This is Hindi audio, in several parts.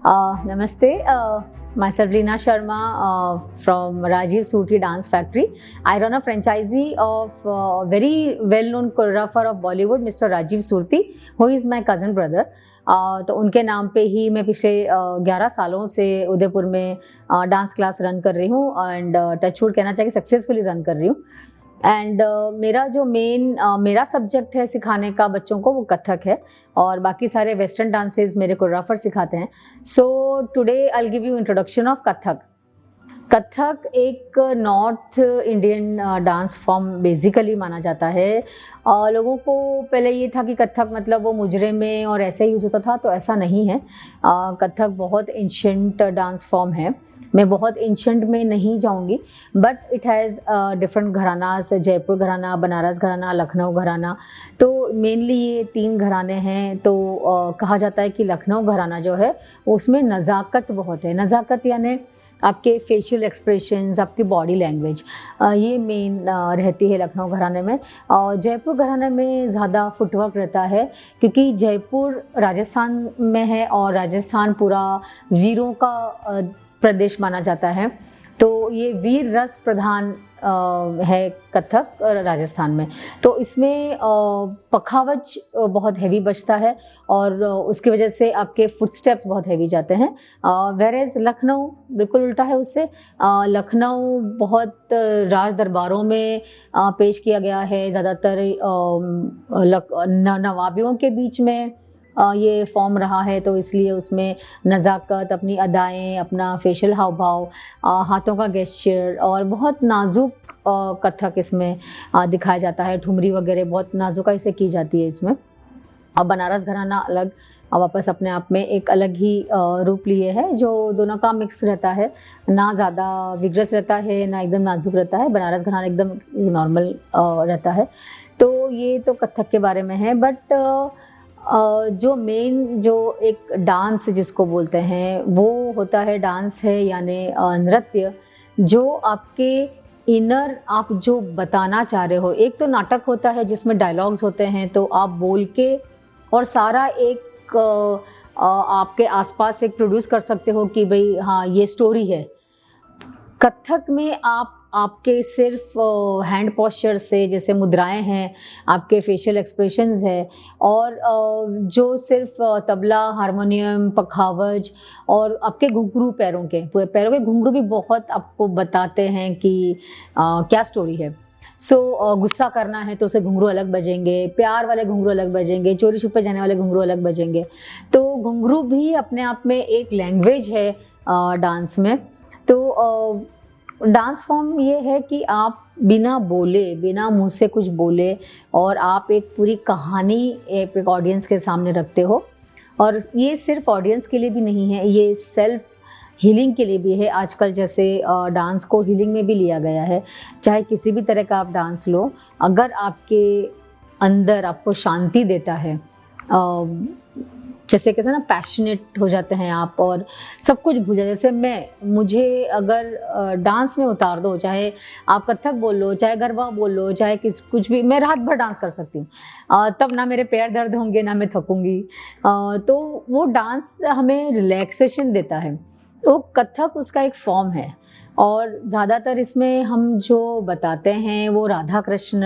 Namaste. Myself Leena Sharma from Rajiv Surti Dance Factory. I run a franchisee of very well-known choreographer of Bollywood, Mr. Rajiv Surti, who is my cousin brother. तो उनके नाम पे ही मैं पिछले 11 सालों से उदयपुर में डांस क्लास रन कर रही हूँ एंड टचवुड कहना चाहिए सक्सेसफुली रन कर रही हूँ. एंड मेरा जो मेरा सब्जेक्ट है सिखाने का बच्चों को वो कथक है और बाकी सारे वेस्टर्न डांसेस मेरे कोरियोग्राफर सिखाते हैं. So today I will give you introduction of Kathak. Kathak एक north Indian dance form basically माना जाता है. लोगों को पहले ये था कि कथक मतलब वो मुजरे में और ऐसे यूज़ होता था, तो ऐसा नहीं है. कथक बहुत एंशिएंट डांस फॉर्म है. मैं बहुत एंशिएंट में नहीं जाऊंगी, but it has different gharanas, Jaipur घराना, बनारस घराना, लखनऊ घराना. तो मेनली ये 3 घराने हैं. तो कहा जाता है कि लखनऊ घराना जो है उसमें नज़ाकत बहुत है. नज़ाकत यानी आपके फेशियल एक्सप्रेशंस, आपकी बॉडी लैंग्वेज, ये मेन रहती है लखनऊ घराने में. और जयपुर घराने में ज़्यादा फुटवर्क रहता है क्योंकि जयपुर राजस्थान में है और राजस्थान पूरा वीरों का प्रदेश माना जाता है. तो ये वीर रस प्रधान है कथक राजस्थान में. तो इसमें पखावज बहुत हैवी बजता है और उसकी वजह से आपके फुटस्टेप्स बहुत हैवी जाते हैं. वेरेज लखनऊ बिल्कुल उल्टा है उससे. लखनऊ बहुत राज दरबारों में पेश किया गया है. ज़्यादातर नवाबियों के बीच में ये फॉर्म रहा है, तो इसलिए उसमें नज़ाकत, अपनी अदाएँ, अपना फेशियल हाव भाव, हाथों का गेस्चर और बहुत नाजुक कथक इसमें दिखाया जाता है. ठुमरी वगैरह बहुत नाजुकाई से की जाती है इसमें. और बनारस घराना अलग वापस अपने आप में एक अलग ही रूप लिए है, जो दोनों का मिक्स रहता है. ना ज़्यादा विग्रस रहता है, ना एकदम नाजुक रहता है. बनारस घराना एकदम नॉर्मल रहता है. तो ये तो कथक के बारे में है. बट जो मेन जो एक डांस जिसको बोलते हैं वो होता है, डांस है यानी नृत्य, जो आपके इनर आप जो बताना चाह रहे हो. एक तो नाटक होता है जिसमें डायलॉग्स होते हैं, तो आप बोल के और सारा एक आपके आसपास एक प्रोड्यूस कर सकते हो कि भाई हाँ ये स्टोरी है. कथक में आपके सिर्फ हैंड पोस्चर से, जैसे मुद्राएं हैं, आपके फेशियल एक्सप्रेशंस है, और जो सिर्फ तबला, हारमोनियम, पखावज और आपके घुंघरू, पैरों के घुंघरू भी बहुत आपको बताते हैं कि क्या स्टोरी है. सो गुस्सा करना है तो उसे घुंघरू अलग बजेंगे, प्यार वाले घुंघरू अलग बजेंगे, चोरी छुपे जाने वाले घुंघरू अलग बजेंगे. तो घुंघरू भी अपने आप में एक लैंग्वेज है डांस में. तो डांस फॉर्म ये है कि आप बिना बोले, बिना मुंह से कुछ बोले, और आप एक पूरी कहानी एक ऑडियंस के सामने रखते हो. और ये सिर्फ ऑडियंस के लिए भी नहीं है, ये सेल्फ हीलिंग के लिए भी है. आजकल जैसे डांस को हीलिंग में भी लिया गया है. चाहे किसी भी तरह का आप डांस लो, अगर आपके अंदर आपको शांति देता है, जैसे कैसे ना पैशनेट हो जाते हैं आप और सब कुछ भूल जाते. जैसे मुझे अगर डांस में उतार दो, चाहे आप कथक बोल लो, चाहे गरबा बोल लो, चाहे कुछ भी, मैं रात भर डांस कर सकती हूँ. तब ना मेरे पैर दर्द होंगे, ना मैं थकूँगी. तो वो डांस हमें रिलैक्सेशन देता है. तो कथक उसका एक फॉर्म है. और ज़्यादातर इसमें हम जो बताते हैं वो राधा कृष्ण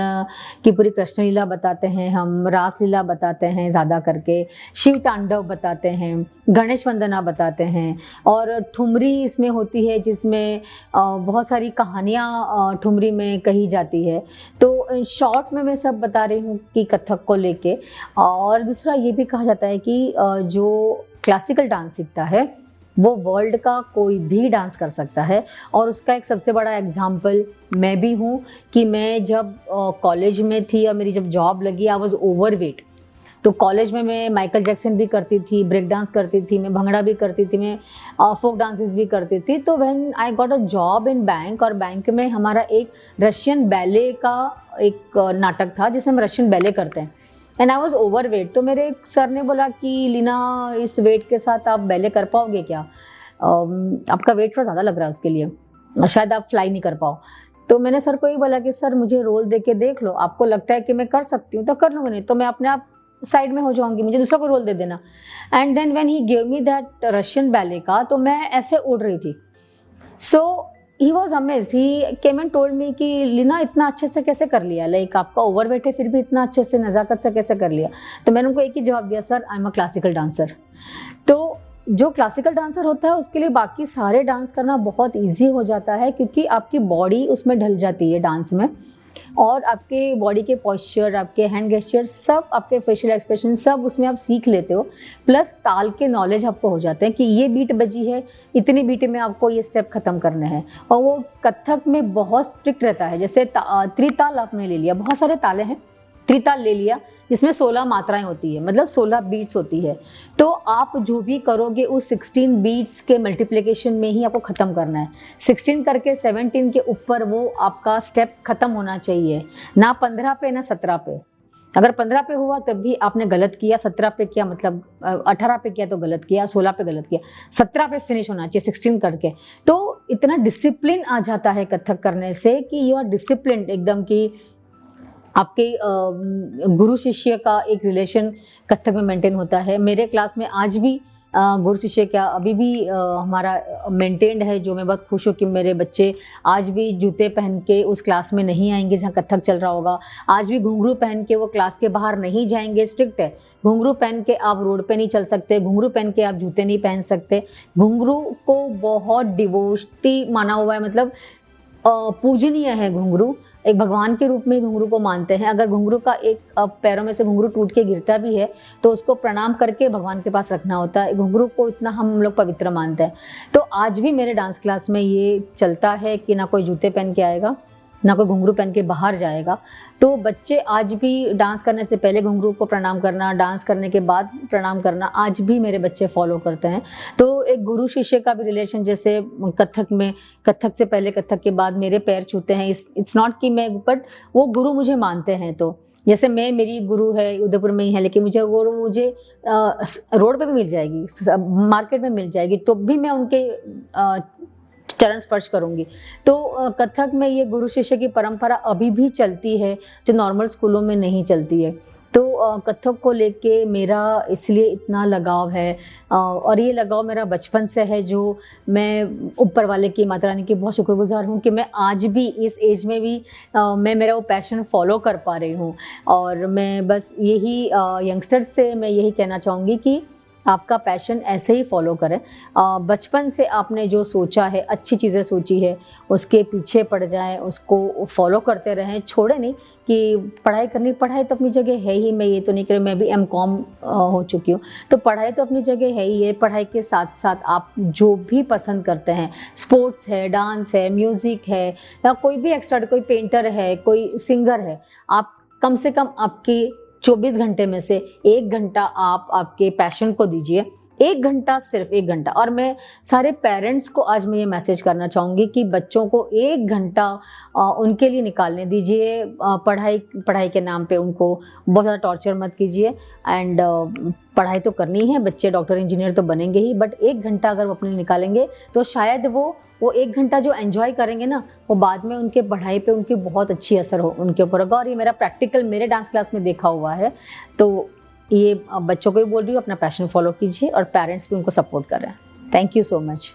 की पूरी कृष्ण लीला बताते हैं, हम रास लीला बताते हैं ज़्यादा करके, शिव तांडव बताते हैं, गणेश वंदना बताते हैं, और ठुमरी इसमें होती है जिसमें बहुत सारी कहानियाँ ठुमरी में कही जाती है. तो शॉर्ट में मैं सब बता रही हूँ कि कथक को लेके. और दूसरा ये भी कहा जाता है कि जो क्लासिकल डांस सीखता है वो वर्ल्ड का कोई भी डांस कर सकता है. और उसका एक सबसे बड़ा एग्जाम्पल मैं भी हूँ कि मैं जब कॉलेज में थी और मेरी जब जॉब लगी, आई वॉज ओवरवेट. तो कॉलेज में मैं माइकल जैक्सन भी करती थी, ब्रेक डांस करती थी, मैं भंगड़ा भी करती थी, मैं फोक डांसेस भी करती थी. तो when I got a job in bank, और बैंक में हमारा एक रशियन बैले का एक नाटक था जिसमें हम रशियन बैले करते हैं. And I was overweight. तो मेरे एक सर ने बोला कि लीना, इस वेट के साथ आप बैले कर पाओगे क्या? आपका वेट थोड़ा ज़्यादा लग रहा है उसके लिए, शायद आप फ्लाई नहीं कर पाओ. तो मैंने सर को ही बोला कि सर मुझे रोल दे के देख लो, आपको लगता है कि मैं कर सकती हूँ तो कर लूँगी, नहीं तो मैं अपने आप साइड में हो जाऊंगी, मुझे दूसरा कोई रोल दे देना। And then when he give me that Russian ballet का, तो मैं ऐसे उड़ रही थी। So he was amazed, he came and told me कि लीना इतना अच्छे से कैसे कर लिया, लाइक आपका ओवरवेट है फिर भी इतना अच्छे से नज़ाकत से कैसे कर लिया। तो मैंने उनको एक ही जवाब दिया, sir I am a classical dancer. तो जो क्लासिकल डांसर होता है उसके लिए बाकी सारे डांस करना बहुत ईजी हो जाता है, क्योंकि आपकी बॉडी उसमें ढल जाती है डांस में, और आपके बॉडी के पॉस्चर, आपके हैंड गेस्चर, सब आपके फेशियल एक्सप्रेशन सब उसमें आप सीख लेते हो। प्लस ताल के नॉलेज आपको हो जाते हैं कि ये बीट बजी है, इतनी बीट में आपको ये स्टेप खत्म करने हैं। और वो कथक में बहुत स्ट्रिक्ट रहता है। जैसे त्रिताल आपने ले लिया, बहुत सारे ताले हैं, त्रिताल ले लिया, इसमें 16 मात्राएं होती है, मतलब 16 बीट्स होती है। तो आप जो भी करोगे उस 16 बीट्स के मल्टीप्लिकेशन में ही आपको ख़त्म करना है। 16 करके 17 के ऊपर वो आपका स्टेप ख़त्म होना चाहिए, ना 15 पे ना 17 पे। अगर 15 पे हुआ तब भी आपने गलत किया, 17 पे किया मतलब 18 पे किया तो गलत किया, 16 पे गलत किया, 17 पे फिनिश होना चाहिए 16 करके। तो इतना डिसिप्लिन आ जाता है कथक करने से कि यू आर डिसिप्लिन एकदम, कि आपके गुरु शिष्य का एक रिलेशन कथक में मेंटेन होता है। मेरे क्लास में आज भी गुरु शिष्य क्या अभी भी हमारा मेंटेन्ड है, जो मैं बहुत खुश हूँ कि मेरे बच्चे आज भी जूते पहन के उस क्लास में नहीं आएंगे जहाँ कथक चल रहा होगा। आज भी घुंघरू पहन के वो क्लास के बाहर नहीं जाएंगे, स्ट्रिक्ट है। घुंघरू पहन के आप रोड पे नहीं चल सकते, घुंघरू पहन के आप जूते नहीं पहन सकते। घुंघरू को बहुत डिवोटी माना हुआ है, मतलब पूजनीय है घुंघरू, एक भगवान के रूप में घुंघरू को मानते हैं। अगर घुंघरू का एक पैरों में से घुंघरू टूट के गिरता भी है तो उसको प्रणाम करके भगवान के पास रखना होता है। घुंघरू को इतना हम लोग पवित्र मानते हैं। तो आज भी मेरे डांस क्लास में ये चलता है कि ना कोई जूते पहन के आएगा, ना कोई घुंघरू पहन के बाहर जाएगा। तो बच्चे आज भी डांस करने से पहले घुंघरू को प्रणाम करना, डांस करने के बाद प्रणाम करना, आज भी मेरे बच्चे फॉलो करते हैं। तो एक गुरु शिष्य का भी रिलेशन, जैसे कथक में कथक से पहले कथक के बाद मेरे पैर छूते हैं, इट्स नॉट कि मैं, बट वो गुरु मुझे मानते हैं। तो जैसे मेरी गुरु है उदयपुर में ही है, लेकिन मुझे रोड पे भी मिल जाएगी, मार्केट में मिल जाएगी, तो भी मैं उनके चरण स्पर्श करूंगी। तो कथक में ये गुरु शिष्य की परंपरा अभी भी चलती है, जो नॉर्मल स्कूलों में नहीं चलती है। तो कथक को लेके मेरा इसलिए इतना लगाव है, और ये लगाव मेरा बचपन से है, जो मैं ऊपर वाले की, माता रानी की बहुत शुक्रगुजार हूँ कि मैं आज भी इस एज में भी मैं मेरा वो पैशन फॉलो कर पा रही हूँ। और मैं बस यही यंगस्टर्स से मैं यही कहना चाहूँगी कि आपका पैशन ऐसे ही फॉलो करें। बचपन से आपने जो सोचा है, अच्छी चीज़ें सोची है, उसके पीछे पड़ जाएं, उसको फॉलो करते रहें, छोड़े नहीं कि पढ़ाई करनी। पढ़ाई तो अपनी जगह है ही, मैं ये तो नहीं कह रही, मैं भी M.Com हो चुकी हूँ, तो पढ़ाई तो अपनी जगह है ही है। पढ़ाई के साथ साथ आप जो भी पसंद करते हैं, स्पोर्ट्स है, डांस है, म्यूज़िक है, या कोई भी एक्स्ट्रा, कोई पेंटर है, कोई सिंगर है, आप कम से कम आपकी 24 घंटे में से 1 घंटा आप आपके पैशन को दीजिए। 1 घंटा, सिर्फ 1 घंटा। और मैं सारे पेरेंट्स को आज मैं ये मैसेज करना चाहूँगी कि बच्चों को 1 घंटा उनके लिए निकालने दीजिए। पढ़ाई के नाम पे उनको बहुत ज़्यादा टॉर्चर मत कीजिए। एंड पढ़ाई तो करनी है, बच्चे डॉक्टर इंजीनियर तो बनेंगे ही, बट 1 घंटा अगर वो अपने लिए निकालेंगे तो शायद वो 1 घंटा जो एंजॉय करेंगे ना, वो बाद में उनके पढ़ाई पे उनकी बहुत अच्छी असर हो उनके ऊपर होगा। और ये मेरा प्रैक्टिकल मेरे डांस क्लास में देखा हुआ है। तो ये बच्चों को भी बोल रही हूँ, अपना पैशन फॉलो कीजिए और पेरेंट्स भी उनको सपोर्ट कर रहे हैं। Thank you so much.